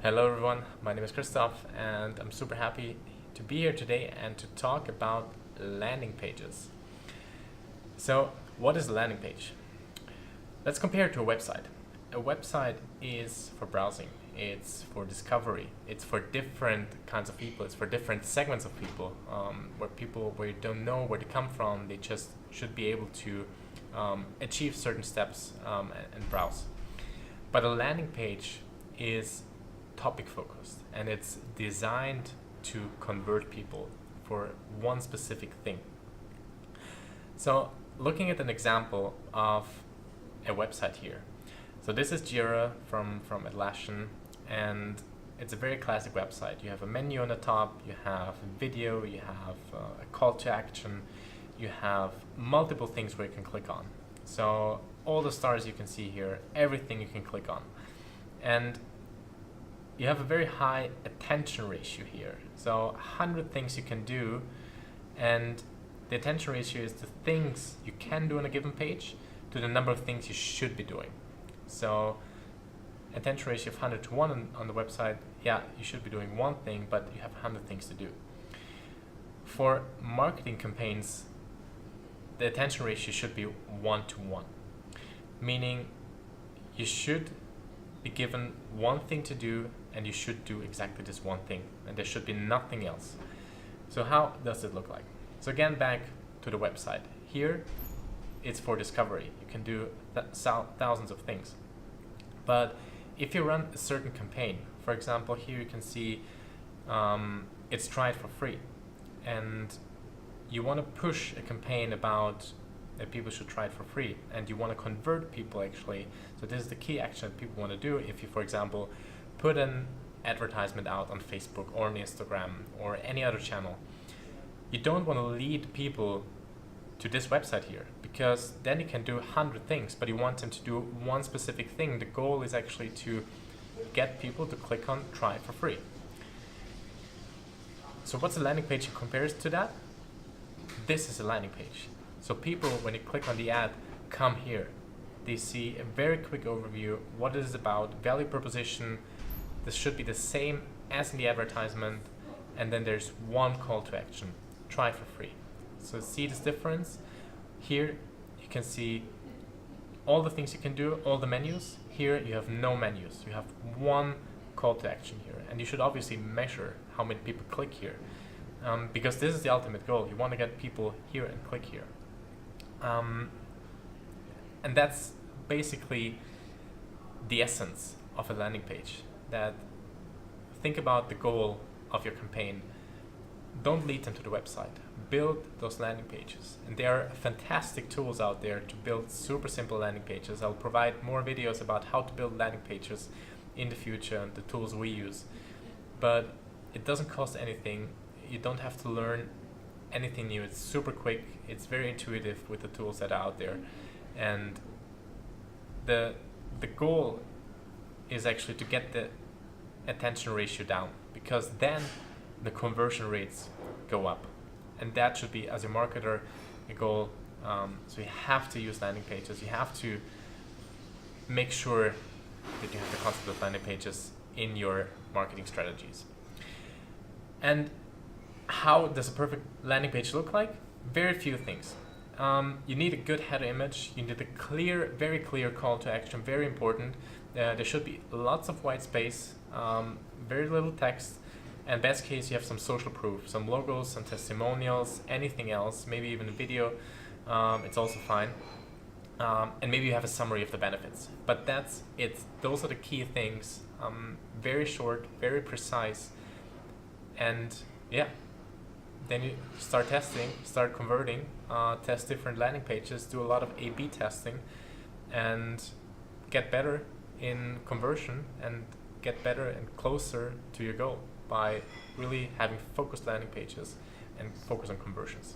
Hello everyone, my name is Christoph and I'm super happy to be here today and to talk about landing pages. So what is a landing page? Let's compare it to a website. A website is for browsing, it's for discovery, it's for different kinds of people, it's for different segments of people, where you don't know where to come from, they just should be able to achieve certain steps and browse. But a landing page is topic focused and it's designed to convert people for one specific thing. So looking at an example of a website here. So this is Jira from Atlassian, and it's a very classic website. You have a menu on the top, you have video, you have a call to action, you have multiple things where you can click on. So all the stars you can see here, everything you can click on. And you have a very high attention ratio here. So 100 things you can do, and the attention ratio is the things you can do on a given page to the number of things you should be doing. So attention ratio of 100 to 1 on the website, yeah, you should be doing one thing, but you have 100 things to do. For marketing campaigns, the attention ratio should be 1 to 1, meaning you should be given one thing to do and you should do exactly this one thing, and there should be nothing else. So how does it look like? So again, back to the website. Here it's for discovery. You can do thousands of things. But if you run a certain campaign, for example, here you can see it's try it for free, and you want to push a campaign about that people should try it for free, and you want to convert people actually. So this is the key action that people want to do. If you, for example, put an advertisement out on Facebook or on Instagram or any other channel, you don't want to lead people to this website here, because then you can do 100 things, but you want them to do one specific thing. The goal is actually to get people to click on try it for free. So what's a landing page in comparison to that? This is a landing page. So people, when you click on the ad, come here. They see a very quick overview, what it is about, value proposition. This should be the same as in the advertisement. And then there's one call to action, try it for free. So see this difference? Here you can see all the things you can do, all the menus. Here you have no menus. You have one call to action here. And you should obviously measure how many people click here. Because this is the ultimate goal. You want to get people here and click here. And that's basically the essence of a landing page. That think about the goal of your campaign. Don't lead them to the website. Build those landing pages. And there are fantastic tools out there to build super simple landing pages. I'll provide more videos about how to build landing pages in the future and the tools we use. But it doesn't cost anything. You don't have to learn anything new. It's super quick. It's very intuitive with the tools that are out there. And the goal is actually to get the attention ratio down, because then the conversion rates go up. And that should be, as a marketer, a goal. So you have to use landing pages. You have to make sure that you have the concept of landing pages in your marketing strategies. And how does a perfect landing page look like? Very few things. You need a good header image. You need a clear, very clear call to action, very important. There should be lots of white space, very little text, and best case you have some social proof, some logos, some testimonials, anything else, maybe even a video, it's also fine. And maybe you have a summary of the benefits. But that's it. Those are the key things. Very short, very precise, and yeah. Then you start testing, start converting, test different landing pages, do a lot of A/B testing, and get better in conversion and get better and closer to your goal by really having focused landing pages and focus on conversions.